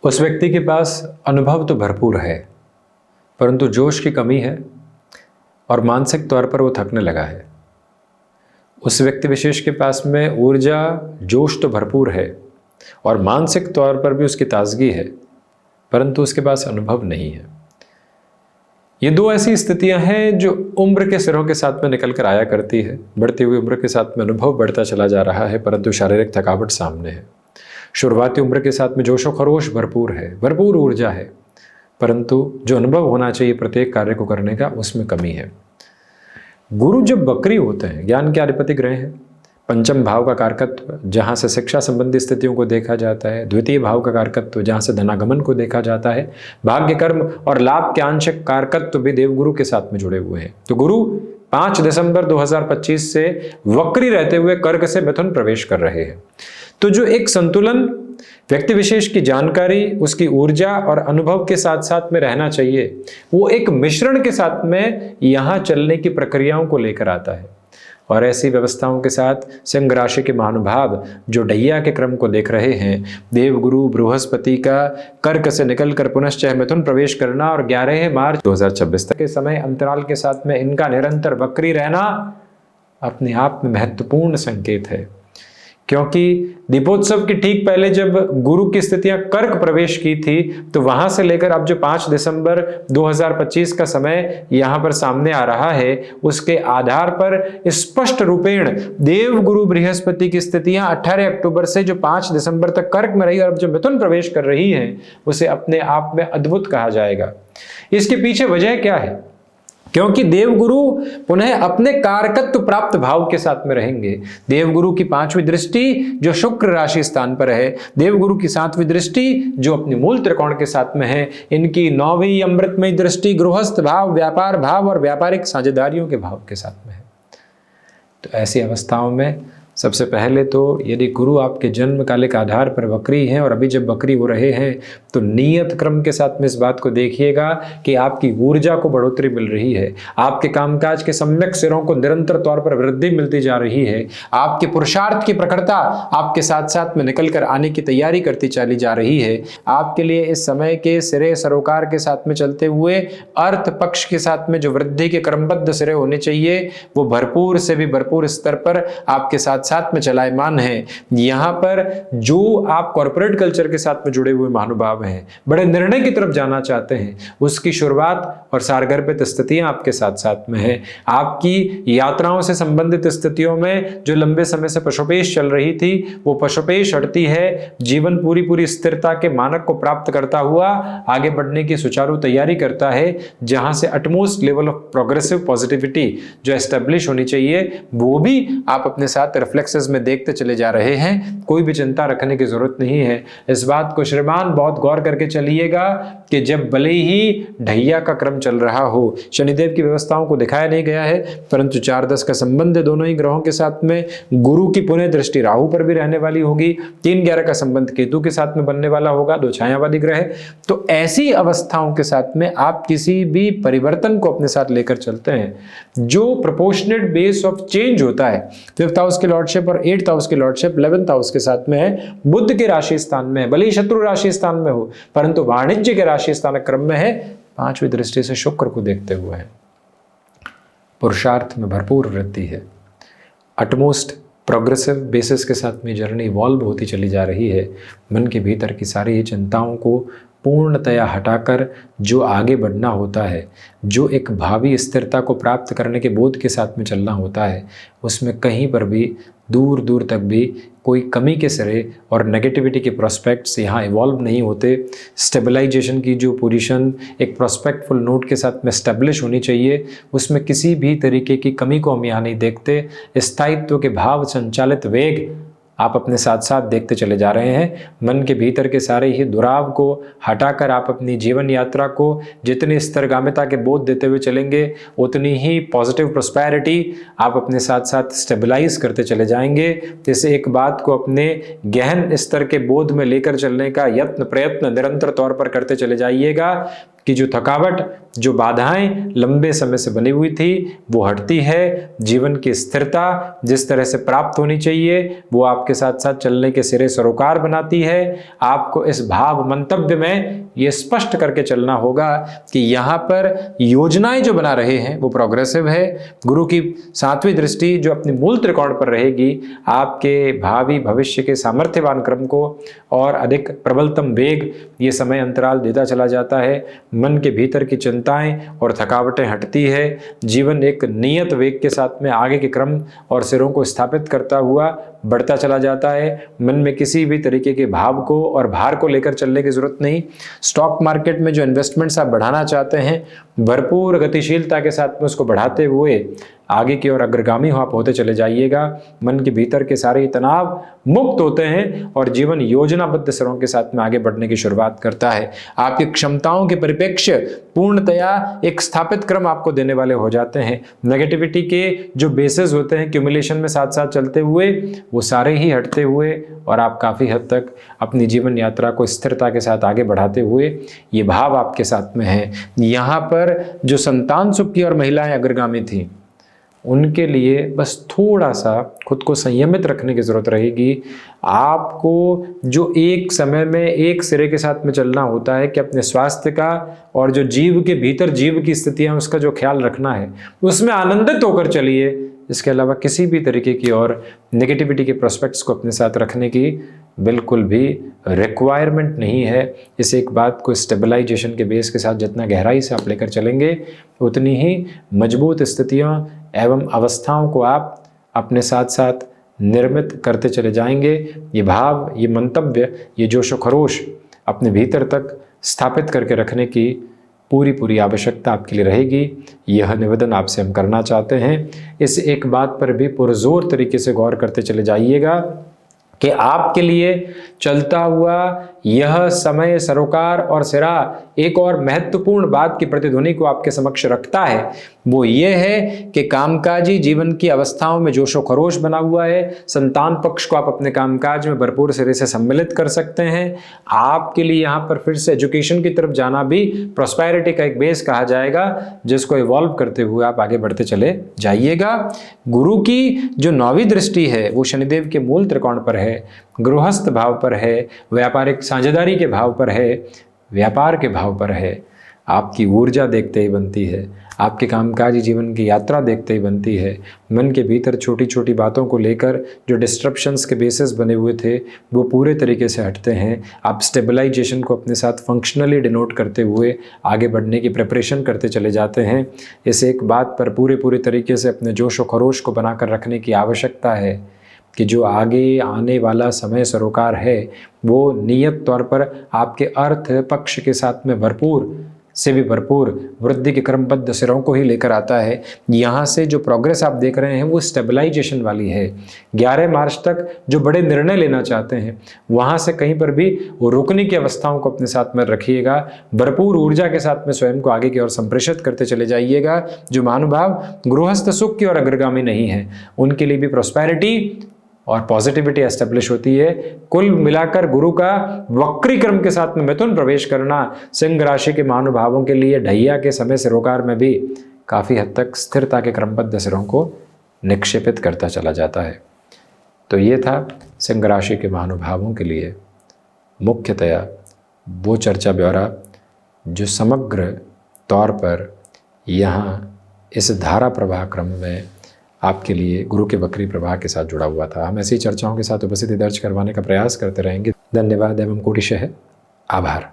उस व्यक्ति के पास अनुभव तो भरपूर है, परंतु जोश की कमी है और मानसिक तौर पर वो थकने लगा है। उस व्यक्ति विशेष के पास में ऊर्जा, जोश तो भरपूर है और मानसिक तौर पर भी उसकी ताजगी है, परंतु उसके पास अनुभव नहीं है। ये दो ऐसी स्थितियां हैं जो उम्र के सिरों के साथ में निकल कर आया करती है। बढ़ती हुई उम्र के साथ में अनुभव बढ़ता चला जा रहा है, परंतु शारीरिक थकावट सामने है। शुरुआती उम्र के साथ में जोशो खरोश भरपूर है, भरपूर ऊर्जा है, परंतु जो अनुभव होना चाहिए प्रत्येक कार्य को करने का, उसमें कमी है। गुरु जब वक्री होते हैं, ज्ञान के अधिपति ग्रह हैं, पंचम भाव का कारकत्व जहाँ से शिक्षा संबंधी स्थितियों को देखा जाता है, द्वितीय भाव का कारकत्व जहाँ से धनागमन को देखा जाता है, भाग्य, कर्म और लाभ के आंशिक कारकत्व भी देवगुरु के साथ में जुड़े हुए हैं। तो गुरु 5 दिसंबर 2025 से वक्री रहते हुए कर्क से मिथुन प्रवेश कर रहे हैं। तो जो एक संतुलन व्यक्ति विशेष की जानकारी, उसकी ऊर्जा और अनुभव के साथ साथ में रहना चाहिए, वो एक मिश्रण के साथ में यहाँ चलने की प्रक्रियाओं को लेकर आता है। और ऐसी व्यवस्थाओं के साथ सिंह राशि के महानुभाव जो ढैया के क्रम को देख रहे हैं, देवगुरु बृहस्पति का कर्क से निकलकर पुनश्च मिथुन प्रवेश करना और 11 मार्च 2026 तक के समय अंतराल के साथ में इनका निरंतर वक्री रहना अपने आप में महत्वपूर्ण संकेत है। क्योंकि दीपोत्सव के ठीक पहले जब गुरु की स्थितियां कर्क प्रवेश की थी, तो वहां से लेकर अब जो 5 दिसंबर 2025 का समय यहां पर सामने आ रहा है, उसके आधार पर स्पष्ट रूपेण देव गुरु बृहस्पति की स्थितियां 18 अक्टूबर से जो 5 दिसंबर तक कर्क में रही और अब जो मिथुन प्रवेश कर रही है, उसे अपने आप में अद्भुत कहा जाएगा। इसके पीछे वजह क्या है? क्योंकि देवगुरु पुनः अपने कारकत्व प्राप्त भाव के साथ में रहेंगे। देवगुरु की 5वीं दृष्टि जो शुक्र राशि स्थान पर है, देवगुरु की 7वीं दृष्टि जो अपनी मूल त्रिकोण के साथ में है, इनकी 9वीं अमृतमयी दृष्टि गृहस्थ भाव, व्यापार भाव और व्यापारिक साझेदारियों के भाव के साथ में है। तो ऐसी अवस्थाओं में सबसे पहले तो यदि गुरु आपके जन्म कालिक आधार पर वक्री हैं और अभी जब वक्री हो रहे हैं, तो नियत क्रम के साथ में इस बात को देखिएगा कि आपकी ऊर्जा को बढ़ोतरी मिल रही है, आपके कामकाज के सम्यक सिरों को निरंतर तौर पर वृद्धि मिलती जा रही है, आपके पुरुषार्थ की प्रखरता आपके साथ साथ में निकल कर आने की तैयारी करती चली जा रही है। आपके लिए इस समय के सिरे सरोकार के साथ में चलते हुए अर्थ पक्ष के साथ में जो वृद्धि के क्रमबद्ध सिरे होने चाहिए, वो भरपूर से भी भरपूर स्तर पर आपके साथ में चलायमान है। यहां पर जो आप कॉर्पोरेट कल्चर के साथ में जुड़े हुए महानुभाव हैं, बड़े निर्णय की तरफ जाना चाहते हैं, उसकी शुरुआत और सारगर्भित स्थितियां आपके साथ साथ में है। आपकी यात्राओं से संबंधित स्थितियों में जो लंबे समय से पशुपेश चल रही थी, वो पशुपेश हटती है। जीवन पूरी स्थिरता के मानक को प्राप्त करता हुआ आगे बढ़ने की सुचारू तैयारी करता है, जहां से utmost level of progressive positivity जो एस्टेब्लिश होनी चाहिए, वो भी आप अपने साथ रिफ्लेक्सेस में देखते चले जा रहे हैं। कोई भी चिंता रखने की जरूरत नहीं है। इस बात को श्रीमान बहुत गौर करके चलिएगा कि जब भले ही ढैया का क्रम चल रहा हो, शनिदेव की व्यवस्थाओं को दिखाया नहीं गया है, परंतु 4-10 का संबंध दोनों ही ग्रहों के साथ में, गुरु की पुनः दृष्टि राहु पर भी रहने वाली होगी, 3-11 का संबंध केतु के साथ में बनने वाला होगा, 2 छायावादी ग्रह। तो ऐसी अवस्थाओं के साथ में आप किसी भी परिवर्तन को अपने साथ लेकर चलते हैं, जो प्रोपोर्शनेट बेस ऑफ चेंज होता है। 5th हाउस की लॉर्डशिप और 8th हाउस की लॉर्डशिप 11th हाउस के साथ में है, बुध के राशि स्थान में है, भले ही शत्रु राशि स्थान में हो, परंतु वाणिज्य के राशि स्थान क्रम में है, 5वीं दृष्टि से शुक्र को देखते हुए है। पुरुषार्थ में भरपूर वृद्धि है। अटमोस्ट प्रोग्रेसिव बेसिस के साथ में जर्नी इवॉल्व होती चली जा रही है। मन के भीतर की सारी चिंताओं को पूर्णतया हटाकर जो आगे बढ़ना होता है, जो एक भावी स्थिरता को प्राप्त करने के बोध के साथ में चलना होता है, उसमें कहीं पर भी दूर दूर तक भी कोई कमी के सिरे और नेगेटिविटी के प्रोस्पेक्ट्स यहाँ इवॉल्व नहीं होते। स्टेबलाइजेशन की जो पोजीशन एक प्रोस्पेक्टफुल नोट के साथ में स्टेब्लिश होनी चाहिए, उसमें किसी भी तरीके की कमी को हम यहाँ नहीं देखते। स्थायित्व के भाव संचालित वेग आप अपने साथ साथ देखते चले जा रहे हैं। मन के भीतर के सारे ही दुराव को हटाकर आप अपनी जीवन यात्रा को जितनी स्तरगामिता के बोध देते हुए चलेंगे, उतनी ही पॉजिटिव प्रोस्पेरिटी आप अपने साथ साथ स्टेबलाइज करते चले जाएंगे। जैसे एक बात को अपने गहन स्तर के बोध में लेकर चलने का यत्न प्रयत्न निरंतर तौर पर करते चले जाइएगा। कि जो थकावट, जो बाधाएं लंबे समय से बनी हुई थी वो हटती है। जीवन की स्थिरता जिस तरह से प्राप्त होनी चाहिए वो आपके साथ साथ चलने के सिरे सरोकार बनाती है। आपको इस भाव मंतव्य में ये स्पष्ट करके चलना होगा कि यहाँ पर योजनाएं जो बना रहे हैं वो प्रोग्रेसिव है। गुरु की 7वीं दृष्टि जो अपनी मूल त्रिकोण पर रहेगी आपके भावी भविष्य के सामर्थ्यवान क्रम को और अधिक प्रबलतम वेग ये समय अंतराल देता चला जाता है। मन के भीतर की चिंताएं और थकावटें हटती है। जीवन एक नियत वेग के साथ में आगे के क्रम और सिरों को स्थापित करता हुआ बढ़ता चला जाता है। मन में किसी भी तरीके के भाव को और भार को लेकर चलने की जरूरत नहीं। स्टॉक मार्केट में जो इन्वेस्टमेंट्स आप बढ़ाना चाहते हैं भरपूर गतिशीलता के साथ में उसको बढ़ाते हुए आगे की ओर अग्रगामी आप होते चले जाइएगा। मन के भीतर के सारे तनाव मुक्त होते हैं और जीवन योजनाबद्ध सिरों के साथ में आगे बढ़ने की शुरुआत करता है। आपकी क्षमताओं के परिप्रेक्ष्य पूर्णतया एक स्थापित क्रम आपको देने वाले हो जाते हैं। नेगेटिविटी के जो बेसिस होते हैं क्यूमुलेशन में साथ साथ चलते हुए वो सारे ही हटते हुए और आप काफ़ी हद तक अपनी जीवन यात्रा को स्थिरता के साथ आगे बढ़ाते हुए ये भाव आपके साथ में है। यहाँ पर जो संतान सुख की और महिलाएं अग्रगामी थी उनके लिए बस थोड़ा सा खुद को संयमित रखने की ज़रूरत रहेगी। आपको जो एक समय में एक सिरे के साथ में चलना होता है कि अपने स्वास्थ्य का और जो जीव के भीतर जीव की स्थितियां उसका जो ख्याल रखना है उसमें आनंदित होकर चलिए। इसके अलावा किसी भी तरीके की और नेगेटिविटी के प्रोस्पेक्ट्स को अपने साथ रखने की बिल्कुल भी रिक्वायरमेंट नहीं है। इस एक बात को स्टेबलाइजेशन के बेस के साथ जितना गहराई से आप लेकर चलेंगे उतनी ही मजबूत स्थितियों एवं अवस्थाओं को आप अपने साथ साथ निर्मित करते चले जाएंगे। ये भाव, ये मंतव्य, ये जोश व खरोश अपने भीतर तक स्थापित करके रखने की पूरी आवश्यकता आपके लिए रहेगी। यह निवेदन आपसे हम करना चाहते हैं। इस एक बात पर भी पुरजोर तरीके से गौर करते चले जाइएगा कि आपके लिए चलता हुआ यह समय सरोकार और सिरा एक और महत्वपूर्ण बात की प्रतिध्वनि को आपके समक्ष रखता है। वो ये है कि कामकाजी जीवन की अवस्थाओं में जोशो खरोश बना हुआ है। संतान पक्ष को आप अपने कामकाज में भरपूर सिरे से सम्मिलित कर सकते हैं। आपके लिए यहाँ पर फिर से एजुकेशन की तरफ जाना भी प्रॉस्पेरिटी का एक बेस कहा जाएगा जिसको इवॉल्व करते हुए आप आगे बढ़ते चले जाइएगा। गुरु की जो 9वीं दृष्टि है वो शनिदेव के मूल त्रिकोण पर है, गृहस्थ भाव पर है, व्यापारिक साझेदारी के भाव पर है, व्यापार के भाव पर है। आपकी ऊर्जा देखते ही बनती है, आपके कामकाजी जीवन की यात्रा देखते ही बनती है। मन के भीतर छोटी छोटी बातों को लेकर जो डिस्ट्रप्शंस के बेसिस बने हुए थे वो पूरे तरीके से हटते हैं। आप स्टेबलाइजेशन को अपने साथ फंक्शनली डिनोट करते हुए आगे बढ़ने की प्रिपरेशन करते चले जाते हैं। इस एक बात पर पूरे तरीके से अपने जोश व खरोश को बनाकर रखने की आवश्यकता है कि जो आगे आने वाला समय सरोकार है वो नियत तौर पर आपके अर्थ पक्ष के साथ में भरपूर से भी भरपूर वृद्धि के क्रमबद्ध सिरों को ही लेकर आता है। यहाँ से जो प्रोग्रेस आप देख रहे हैं वो स्टेबलाइजेशन वाली है। 11 मार्च तक जो बड़े निर्णय लेना चाहते हैं वहाँ से कहीं पर भी वो रुकने की अवस्थाओं को अपने साथ में रखिएगा। भरपूर ऊर्जा के साथ में स्वयं को आगे की ओर संप्रेषित करते चले जाइएगा। जो महानुभाव गृहस्थ सुख की ओर अग्रगामी नहीं है उनके लिए भी प्रॉस्पेरिटी और पॉजिटिविटी एस्टेब्लिश होती है। कुल मिलाकर गुरु का वक्री क्रम के साथ में मिथुन प्रवेश करना सिंह राशि के महानुभावों के लिए ढैया के समय सिरोकार में भी काफ़ी हद तक स्थिरता के क्रमबद्ध सिरों को निक्षेपित करता चला जाता है। तो ये था सिंह राशि के महानुभावों के लिए मुख्यतया वो चर्चा ब्यौरा जो समग्र तौर पर यहाँ इस धारा प्रवाह क्रम में आपके लिए गुरु के वक्री प्रवाह के साथ जुड़ा हुआ था। हम ऐसी चर्चाओं के साथ उपस्थिति दर्ज करवाने का प्रयास करते रहेंगे। धन्यवाद एवं कोटिशः आभार।